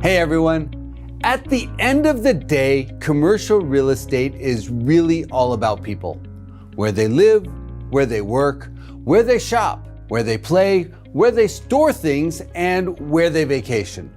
Hey everyone. At the end of the day, commercial real estate is really all about people. Where they live, where they work, where they shop, where they play, where they store things, and where they vacation.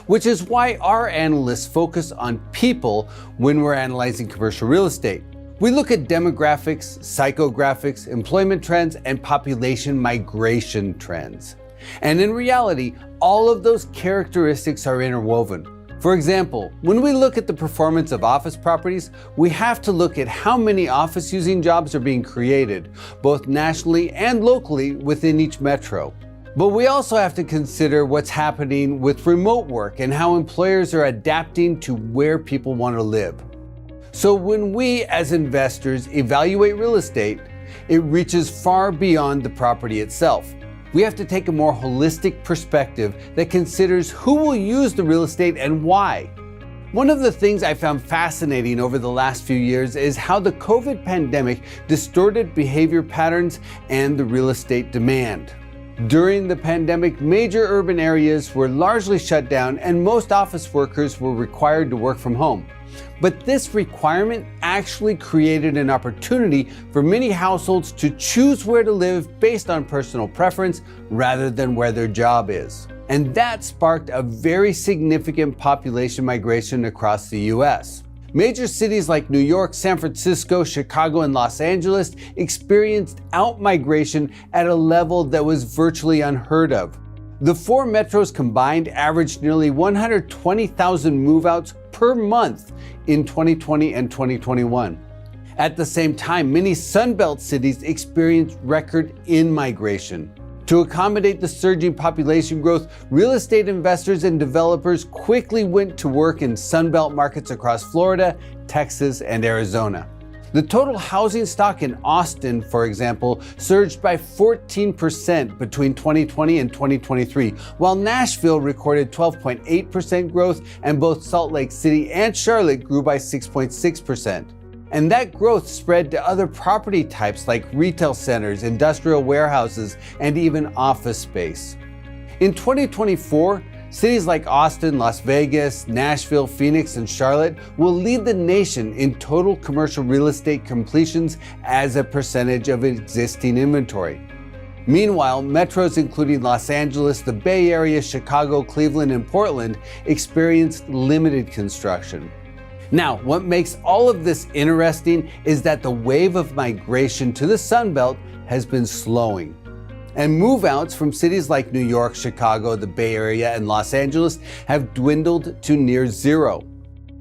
Which is why our analysts focus on people when we're analyzing commercial real estate. We look at demographics, psychographics, employment trends, and population migration trends. And in reality, all of those characteristics are interwoven. For example, when we look at the performance of office properties, we have to look at how many office-using jobs are being created, both nationally and locally within each metro. But we also have to consider what's happening with remote work and how employers are adapting to where people want to live. So when we as investors evaluate real estate, it reaches far beyond the property itself. We have to take a more holistic perspective that considers who will use the real estate and why. One of the things I found fascinating over the last few years is how the COVID pandemic distorted behavior patterns and the real estate demand. During the pandemic, major urban areas were largely shut down and most office workers were required to work from home. But this requirement actually created an opportunity for many households to choose where to live based on personal preference rather than where their job is. And that sparked a very significant population migration across the US. Major cities like New York, San Francisco, Chicago, and Los Angeles experienced out-migration at a level that was virtually unheard of. The four metros combined averaged nearly 120,000 move-outs per month in 2020 and 2021. At the same time, many Sunbelt cities experienced record in-migration. To accommodate the surging population growth, real estate investors and developers quickly went to work in Sunbelt markets across Florida, Texas, and Arizona. The total housing stock in Austin, for example, surged by 14% between 2020 and 2023, while Nashville recorded 12.8% growth, and both Salt Lake City and Charlotte grew by 6.6%. And that growth spread to other property types like retail centers, industrial warehouses, and even office space. In 2024, cities like Austin, Las Vegas, Nashville, Phoenix, and Charlotte will lead the nation in total commercial real estate completions as a percentage of existing inventory. Meanwhile, metros including Los Angeles, the Bay Area, Chicago, Cleveland, and Portland experienced limited construction. Now, what makes all of this interesting is that the wave of migration to the Sun Belt has been slowing. And move-outs from cities like New York, Chicago, the Bay Area, and Los Angeles have dwindled to near zero.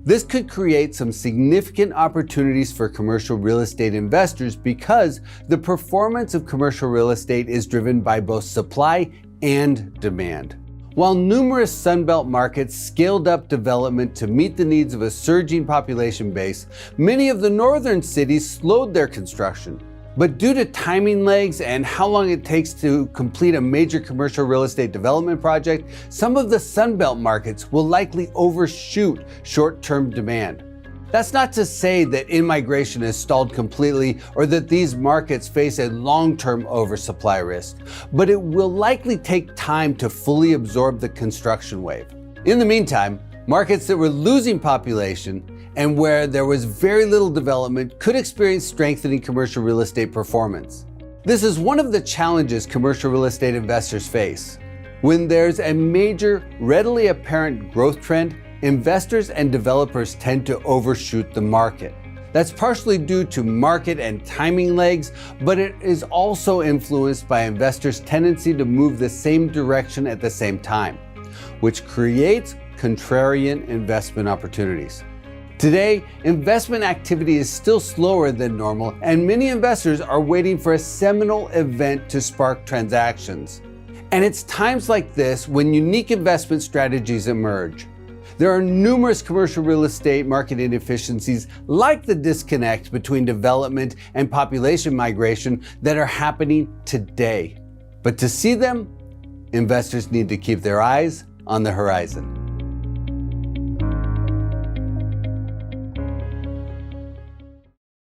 This could create some significant opportunities for commercial real estate investors because the performance of commercial real estate is driven by both supply and demand. While numerous Sunbelt markets scaled up development to meet the needs of a surging population base, many of the northern cities slowed their construction. But due to timing lags and how long it takes to complete a major commercial real estate development project, some of the Sunbelt markets will likely overshoot short-term demand. That's not to say that in-migration has stalled completely or that these markets face a long-term oversupply risk, but it will likely take time to fully absorb the construction wave. In the meantime, markets that were losing population and where there was very little development could experience strengthening commercial real estate performance. This is one of the challenges commercial real estate investors face. When there's a major, readily apparent growth trend, investors and developers tend to overshoot the market. That's partially due to market and timing lags, but it is also influenced by investors' tendency to move the same direction at the same time, which creates contrarian investment opportunities. Today, investment activity is still slower than normal, and many investors are waiting for a seminal event to spark transactions. And it's times like this when unique investment strategies emerge. There are numerous commercial real estate market inefficiencies, like the disconnect between development and population migration, that are happening today. But to see them, investors need to keep their eyes on the horizon.